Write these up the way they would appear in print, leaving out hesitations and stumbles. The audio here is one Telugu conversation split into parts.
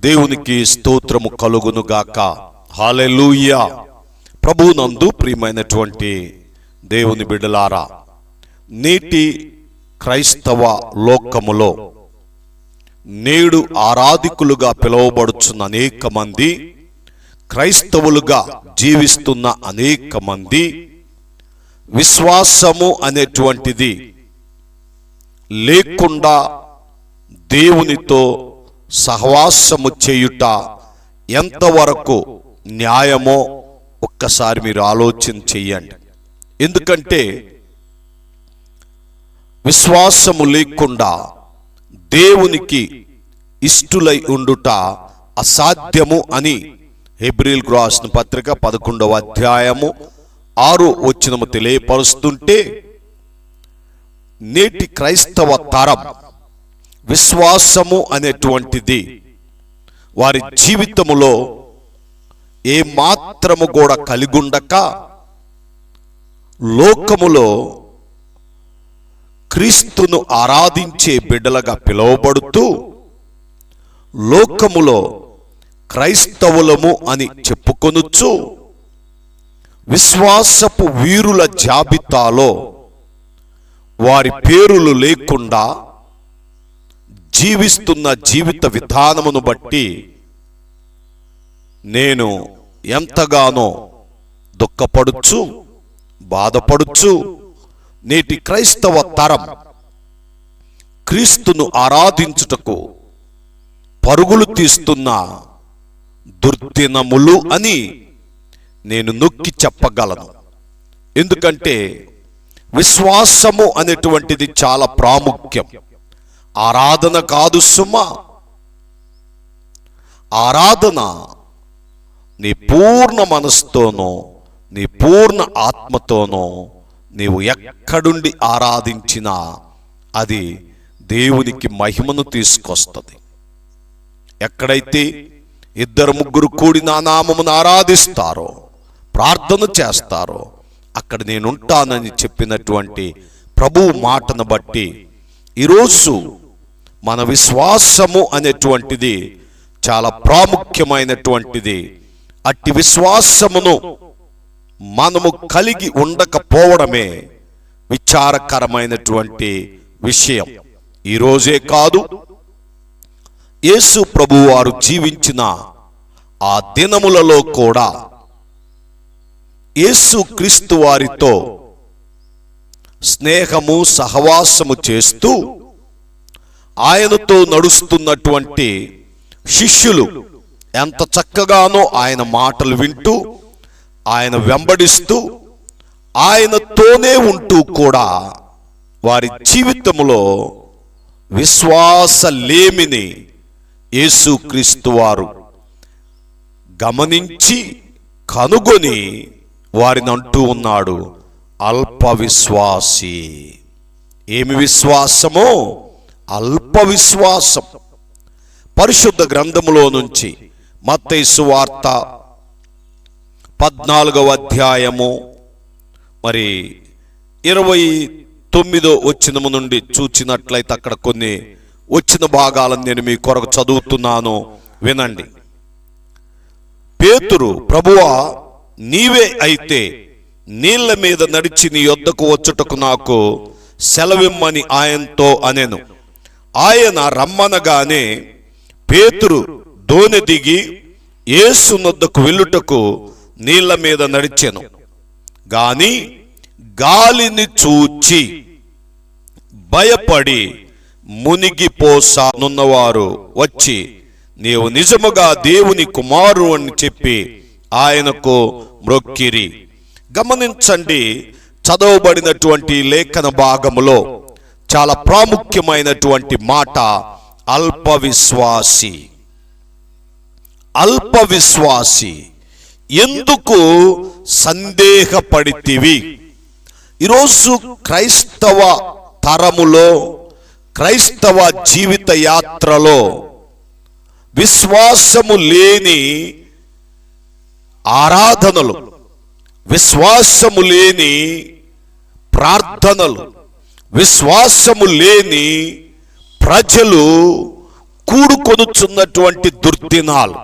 దేవునికి స్తోత్రము కలుగునుగాక. హల్లెలూయా. ప్రభువునందు ప్రియమైనటువంటి దేవుని బిడ్డలారా, నేటి క్రైస్తవ లోకములో నేడు ఆరాధికులుగా పిలువబడుచున్న అనేక మంది, క్రైస్తవులుగా జీవిస్తున్న అనేక మంది విశ్వాసము అనేటువంటిది లేకుండా దేవునితో సహవాసము చేయుట ఎంతవరకు న్యాయమో ఒక్కసారి మీరు ఆలోచన చెయ్యండి. ఎందుకంటే విశ్వాసము లేకుండా దేవునికి ఇష్టులై ఉండుట అసాధ్యము అని హెబ్రీయులకు రాసిన పత్రిక 11వ అధ్యాయము 6వ వచనము తెలియపరుస్తుంటే, నేటి క్రైస్తవ తరం విశ్వాసము అనేటువంటిది వారి జీవితములో ఏ మాత్రము కూడా కలిగుండక లోకములో క్రీస్తును ఆరాధించే బిడ్డలుగా పిలువబడుతూ లోకములో క్రైస్తవులము అని చెప్పుకొనుచు విశ్వాసపు వీరుల జాబితాలో వారి పేరులు లేకుండా జీవిస్తున్న జీవిత విధానమును బట్టి నేను ఎంతగానో దుఃఖపడుచు బాధపడుచు నేటి క్రైస్తవ తరం క్రీస్తును ఆరాధించుటకు పరుగులు తీస్తున్న దుర్దినములు అని నేను నొక్కి చెప్పగలను. ఎందుకంటే విశ్వాసము అనేటువంటిది చాలా ప్రాముఖ్యం. ఆరాధన కాదు సుమా. ఆరాధన నీ పూర్ణ మనసుతోనో నీ పూర్ణ ఆత్మతోనో నీవు ఎక్కడుండి ఆరాధించినా అది దేవునికి మహిమను తీసుకొస్తుంది. ఎక్కడైతే 2-3 కూడి నా నామమును ఆరాధిస్తారో, ప్రార్థన చేస్తారో అక్కడ నేనుంటానని చెప్పినటువంటి ప్రభువు మాటను బట్టి ఈరోజు మన విశ్వాసము అనేటువంటిది చాలా ప్రాముఖ్యమైనటువంటిది. అట్టి విశ్వాసమును మనము కలిగి ఉండకపోవడమే విచారకరమైనటువంటి విషయం. ఈరోజే కాదు, యేసు ప్రభువు వారు జీవించిన ఆ దినములలో కూడా యేసు క్రీస్తు వారితో స్నేహము సహవాసము చేస్తూ ఆయనతో నడుస్తున్నటువంటి శిష్యులు ఎంత చక్కగానో ఆయన మాటలు వింటూ ఆయన వెంబడిస్తూ ఆయనతోనే ఉంటూ కూడా వారి జీవితంలో విశ్వాస లేమిని యేసుక్రీస్తు వారు గమనించి కనుగొని వారిని అంటూ ఉన్నాడు, అల్ప విశ్వాసి. ఏమి విశ్వాసమో? అల్ప విశ్వాసం. పరిశుద్ధ గ్రంథములో నుంచి మత్తయి సువార్త 14వ అధ్యాయము 29వ వచనము నుండి చూచినట్లయితే అక్కడ కొన్ని వచ్చిన భాగాలను నేను మీ కొరకు చదువుతున్నాను, వినండి. పేతురు, ప్రభువా నీవే అయితే నీళ్ల మీద నడిచి నీ యొద్దకు వచ్చుటకు నాకు సెలవిమ్మని ఆయనతో అనెను. ఆయన రమ్మనగానే పేతురు దోణి దిగి యేసు నొద్దకు వెళ్ళుటకు నీళ్ల మీద నడిచెను. గాని గాలిని చూచి భయపడి మునిగిపోసానున్నవారు వచ్చి నీవు నిజముగా దేవుని కుమారు అని చెప్పి ఆయనకు మ్రొక్కిరి. గమనించండి, చదవబడినటువంటి లేఖన భాగములో చాలా ప్రాముఖ్యమైనటువంటి మాట అల్ప విశ్వాసి. అల్ప విశ్వాసి. ఎందుకు సందేహపడితివి? ఈరోజు క్రైస్తవ తరములో, క్రైస్తవ జీవిత యాత్రలో విశ్వాసము లేని ఆరాధనలు, విశ్వాసము లేని ప్రార్థనలు, విశ్వాసము లేని ప్రజలు కూడుకొనుచు రాబోచున్నటువంటి దుర్దినాలు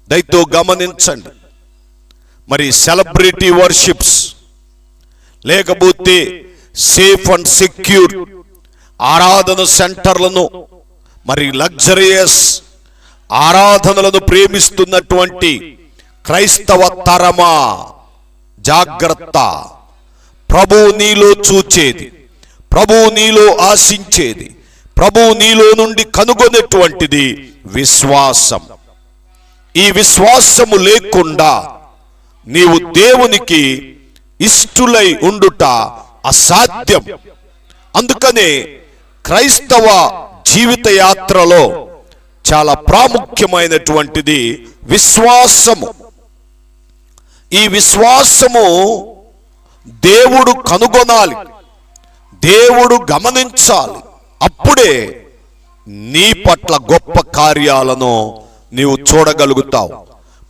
దయతో గమనించండి. మరి సెలబ్రిటీ వర్షిప్స్, లేకపోతే సేఫ్ అండ్ సెక్యూర్ ఆరాధన సెంటర్లను, మరి లగ్జరియస్ ఆరాధనలను ప్రేమిస్తున్నటువంటి క్రైస్తవ తరమా, జాగ్రత్త. ప్రభువు నీలో చూచేది, ప్రభువు నీలో ఆశించేది, ప్రభువు నీలో నుండి కనుగొనేటువంటిది విశ్వాసం. ఈ విశ్వాసము లేకుండా నీవు దేవునికి ఇష్టులై ఉండుట అసాధ్యం. అందుకనే క్రైస్తవ జీవిత యాత్రలో చాలా ప్రాముఖ్యమైనటువంటిది విశ్వాసము. ఈ విశ్వాసము దేవుడు కనుగొనాలి, దేవుడు గమనించాలి. అప్పుడే నీ పట్ల గొప్ప కార్యాలను నీవు చూడగలుగుతావు.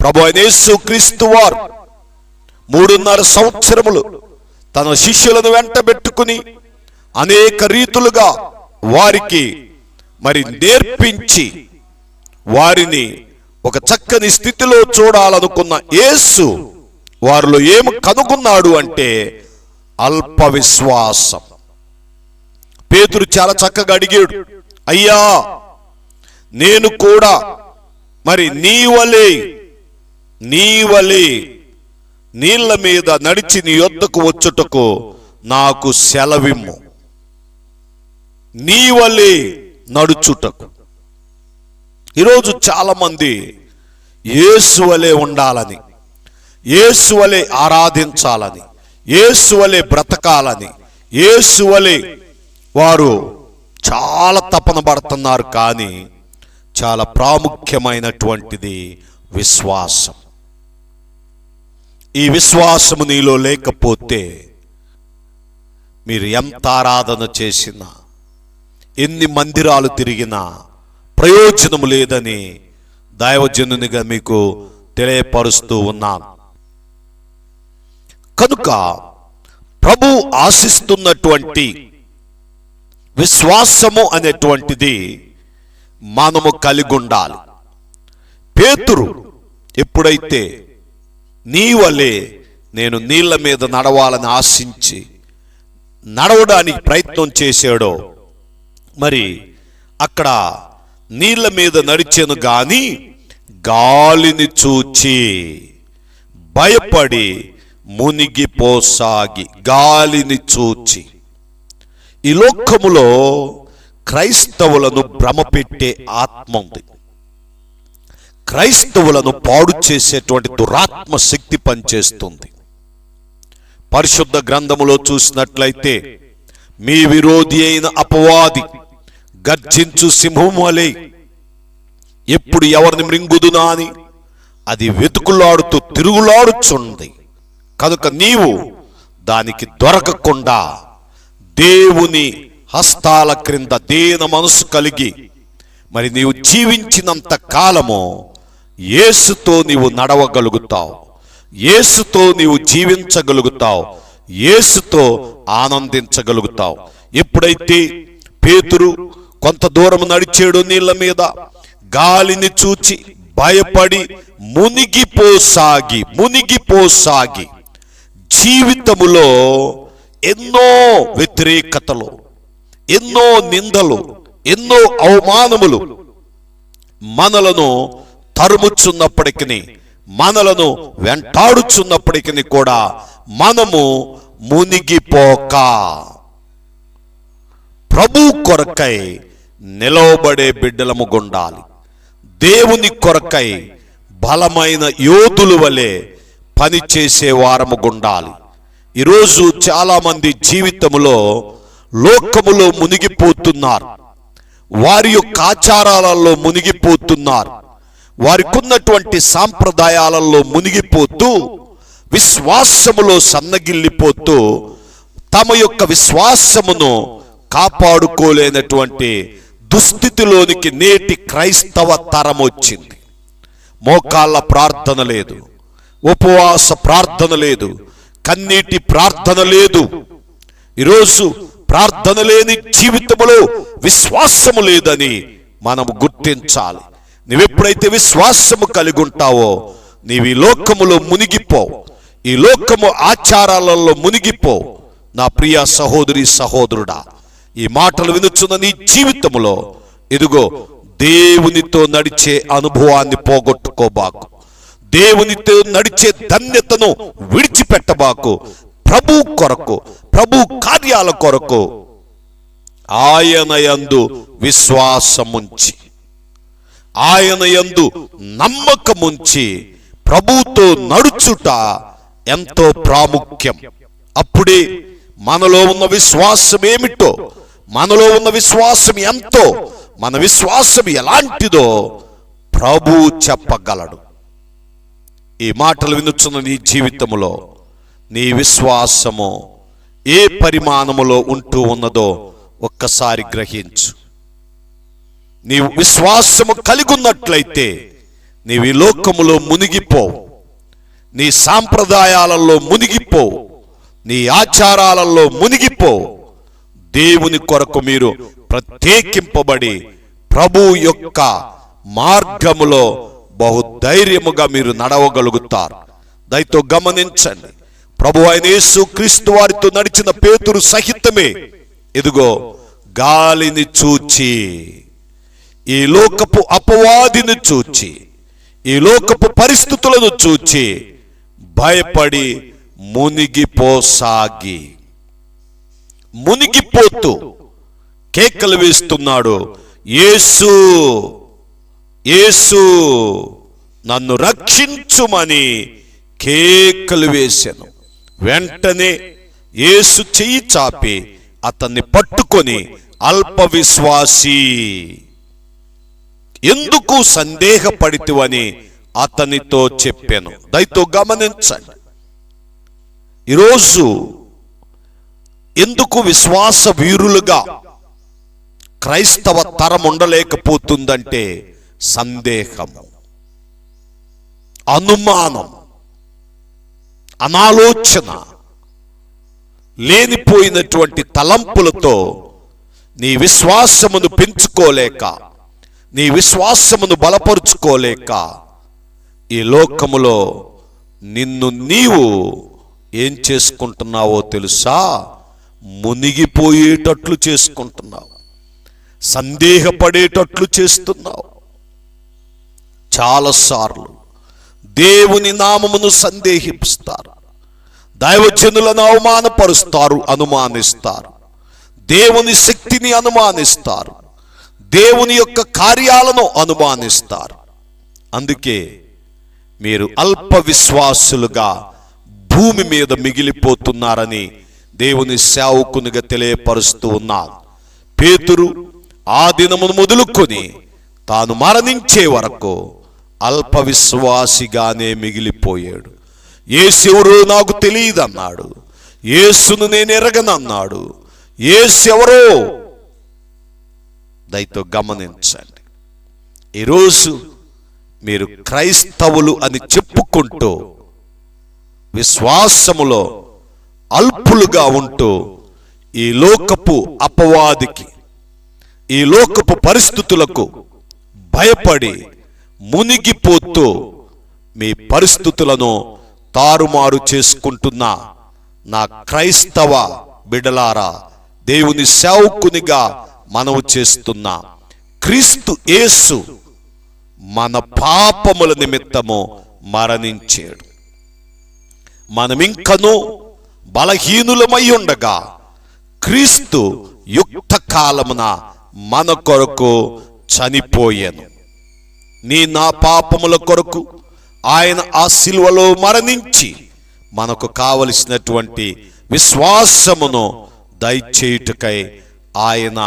ప్రభు అయిన యేసుక్రీస్తు వారు 3.5 సంవత్సరములు తన శిష్యులను వెంటబెట్టుకుని అనేక రీతులుగా వారికి మరి నేర్పించి వారిని ఒక చక్కని స్థితిలో చూడాలనుకున్న యేసు వారిలో ఏమి కనుగొన్నాడు అంటే అల్ప విశ్వాసం. పేతురు చాలా చక్కగా అడిగాడు, అయ్యా నేను కూడా మరి నీ వలే నీళ్ల మీద నడిచి నీ యొద్దకు వచ్చుటకు నాకు సెలవిమ్ము. నీ వలే నడుచుటకు. ఈరోజు చాలా మంది యేసు వలే ఉండాలని, యేసు వలే ఆరాధించాలని, యేసు వలే బ్రతకాలని, యేసు వలే వారు చాలా తపన పడుతున్నారు. కానీ చాలా ప్రాముఖ్యమైనటువంటిది విశ్వాసం. ఈ విశ్వాసము నీలో లేకపోతే మీరు ఎంత ఆరాధన చేసినా, ఎన్ని మందిరాలు తిరిగినా ప్రయోజనము లేదని దైవజనునిగా మీకు తెలియపరుస్తూ ఉన్నాను. కనుక ప్రభు ఆశిస్తున్నటువంటి విశ్వాసము అనేటువంటిది మనము కలిగి ఉండాలి. పేతురు ఎప్పుడైతే నీ వలే నేను నీళ్ల మీద నడవాలని ఆశించి నడవడానికి ప్రయత్నం చేశాడో, మరి అక్కడ నీళ్ల మీద నడిచాను గాని గాలిని చూచి భయపడి మునిగిపోసాగి. గాలిని చూచి. ఈ లోకములో క్రైస్తవులను భ్రమపెట్టే ఆత్మ ఉంది. క్రైస్తవులను పాడు చేసేటువంటి దురాత్మ శక్తి పనిచేస్తుంది. పరిశుద్ధ గ్రంథములో చూసినట్లయితే మీ విరోధి అయిన అపవాది గర్జించు సింహం వలె ఎప్పుడు ఎవరిని మృంగుదునా అని అది వెతుకులాడుతూ తిరుగులాడుచుంది. కనుక నీవు దానికి దొరకకుండా దేవుని హస్తాల క్రింద దీన మనసు కలిగి మరి నీవు జీవించినంత కాలము యేసుతో నీవు నడవగలుగుతావు, యేసుతో నీవు జీవించగలుగుతావు, యేసుతో ఆనందించగలుగుతావు. ఎప్పుడైతే పేతురు కొంత దూరం నడిచాడు నీళ్ల మీద, గాలిని చూచి భయపడి మునిగిపోసాగి జీవితములో ఎన్నో వ్యతిరేకతలు, ఎన్నో నిందలు, ఎన్నో అవమానములు మనలను తరుముచున్నప్పటికీ, మనలను వెంటాడుచున్నప్పటికీ కూడా మనము మునిగిపోక ప్రభు కొరకై నిలవబడే బిడ్డలము గుండాలి. దేవుని కొరకై బలమైన యోధుల వలె పనిచేసే వారము గుండాలి. ఈరోజు చాలా మంది జీవితములో లోకములో మునిగిపోతున్నారు, వారి యొక్క ఆచారాలలో మునిగిపోతున్నారు, వారికి ఉన్నటువంటి సాంప్రదాయాలలో మునిగిపోతూ విశ్వాసములో సన్నగిల్లిపోతూ తమ యొక్క విశ్వాసమును కాపాడుకోలేనటువంటి దుస్థితిలోనికి నేటి క్రైస్తవ తరం వచ్చింది. మోకాళ్ళ ప్రార్థన లేదు, ఉపవాస ప్రార్థన లేదు, కన్నీటి ప్రార్థన లేదు. ఈరోజు ప్రార్థన లేని జీవితములో విశ్వాసము లేదని మనము గుర్తించాలి. నీవెప్పుడైతే విశ్వాసము కలిగి ఉంటావో నీవు ఈ లోకములో మునిగిపోవు, ఈ లోకము ఆచారాలలో మునిగిపోవు. నా ప్రియ సహోదరి సహోదరుడా, ఈ మాటలు వినుచున్న నీ జీవితంలో ఇదిగో దేవునితో నడిచే అనుభవాన్ని పోగొట్టుకోబాకు, దేవునితో నడిచే ధన్యతను విడిచిపెట్టబాకు. ప్రభు కొరకు, ప్రభు కార్యాల కొరకు ఆయన యందు విశ్వాసముంచి, ఆయన యందు నమ్మకముంచి ప్రభుతో నడుచుట ఎంతో ప్రాముఖ్యం. అప్పుడే మనలో ఉన్న విశ్వాసం ఏమిటో, మనలో ఉన్న విశ్వాసం ఎంతో, మన విశ్వాసం ఎలాంటిదో ప్రభు చెప్పగలడు. ఈ మాటలు వినుచున్న నీ జీవితంలో నీ విశ్వాసము ఏ పరిమాణములో ఉంటూ ఉన్నదో ఒక్కసారి గ్రహించు. నీవు విశ్వాసము కలిగి ఉన్నట్లయితే నీవు ఈ లోకములో మునిగిపోవు, నీ సాంప్రదాయాలలో మునిగిపోవు, నీ ఆచారాలలో మునిగిపోవు. దేవుని కొరకు మీరు ప్రత్యేకింపబడి ప్రభు యొక్క మార్గములో బహుధైర్యముగా మీరు నడవగలుగుతారు. దయతో గమనించండి, ప్రభు అయిన యేసు క్రీస్తు వారితో నడిచిన పేతురు సహితమే ఇదిగో గాలిని చూచి, ఈ లోకపు అపవాదిని చూచి, ఈ లోకపు పరిస్థితులను చూచి భయపడి మునిగిపోసాగి, మునిగిపోతూ కేకలు వేస్తున్నాడు, యేసు యేసు నన్ను రక్షించుమని కేకలు వేశాను. వెంటనే యేసు చెయ్యి చాపి అతన్ని పట్టుకొని, అల్ప విశ్వాసి, ఎందుకు సందేహపడితివని అతనితో చెప్పాను. దయతో గమనించండి, ఈరోజు ఎందుకు విశ్వాస వీరులుగా క్రైస్తవ తరం ఉండలేకపోతుందంటే సందేహము, అనుమానం, అనాలోచన, లేనిపోయినటువంటి తలంపులతో నీ విశ్వాసమును పెంచుకోలేక, నీ విశ్వాసమును బలపరుచుకోలేక ఈ లోకములో నిన్ను నీవు ఏం చేసుకుంటున్నావో తెలుసా? మునిగిపోయేటట్లు చేసుకుంటున్నావు, సందేహపడేటట్లు చేస్తున్నావు. చాలాసార్లు దేవుని నామమును సందేహిస్తారు, దైవజనులను అవమానపరుస్తారు, అనుమానిస్తారు, దేవుని శక్తిని అనుమానిస్తారు, దేవుని యొక్క కార్యాలను అనుమానిస్తారు. అందుకే మీరు అల్ప విశ్వాసులుగా భూమి మీద మిగిలిపోతున్నారని దేవుని సేవకునిగా తెలియపరుస్తూ ఉన్నారు. పేతురు ఆ దినమును మొదలుకొని తాను మరణించే వరకు అల్ప విశ్వాసిగానే మిగిలిపోయాడు. యేసెవరో నాకు తెలియదన్నాడు, యేసును నేను ఎరగనన్నాడు. యేసెవరో దయతో గమనించండి, ఈరోజు మీరు క్రైస్తవులు అని చెప్పుకుంటూ విశ్వాసములో అల్పులుగా ఉంటూ ఈ లోకపు అపవాదికి, ఈ లోకపు పరిస్థితులకు భయపడి మునిగిపోతూ మీ పరిస్థితులను తారుమారు చేసుకుంటున్న నా క్రైస్తవ బిడ్డలారా, దేవుని సేవకునిగా మనము చేస్తున్న క్రీస్తు యేసు మన పాపముల నిమిత్తము మరణించాడు. మనమింకను బలహీనులమై ఉండగా క్రీస్తు యుక్త కాలమున మన కొరకు చనిపోయాను. నా పాపముల కొరకు ఆయన ఆ సిలువలో మరణించి మనకు కావలసినటువంటి విశ్వాసమును దయచేయుటకై ఆయన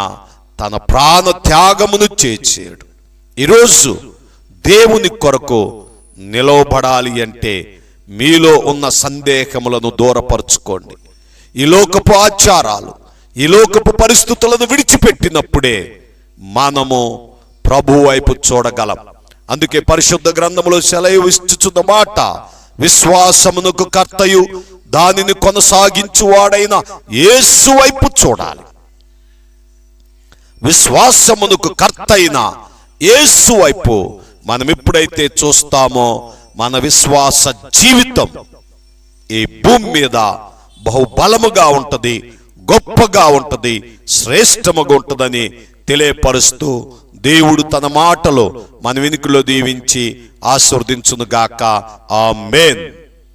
తన ప్రాణ త్యాగమును చేశాడు. ఈరోజు దేవుని కొరకు నిలవబడాలి అంటే మీలో ఉన్న సందేహములను దూరపరచుకోండి. ఈ లోకపు ఆచారాలు, ఈ లోకపు పరిస్థితులను విడిచిపెట్టినప్పుడే మనము ప్రభు వైపు చూడగలం. అందుకే పరిశుద్ధ గ్రంథములో సెలవు ఇచ్చుచున్న మాట, విశ్వాసమునకు కర్తయు దానిని కొనసాగించువాడైన యేసు వైపు చూడాలి. విశ్వాసమునకు కర్త అయిన యేసు వైపు మనం ఎప్పుడైతే చూస్తామో మన విశ్వాస జీవితం ఈ భూమి మీద బహుబలముగా ఉంటది, గొప్పగా ఉంటది, శ్రేష్టముగా ఉంటదని తెలియపరుస్తూ దేవుడు తన మాటలు మన వెనుకలో దీవించి ఆశీర్వదించును గాక. ఆమేన్.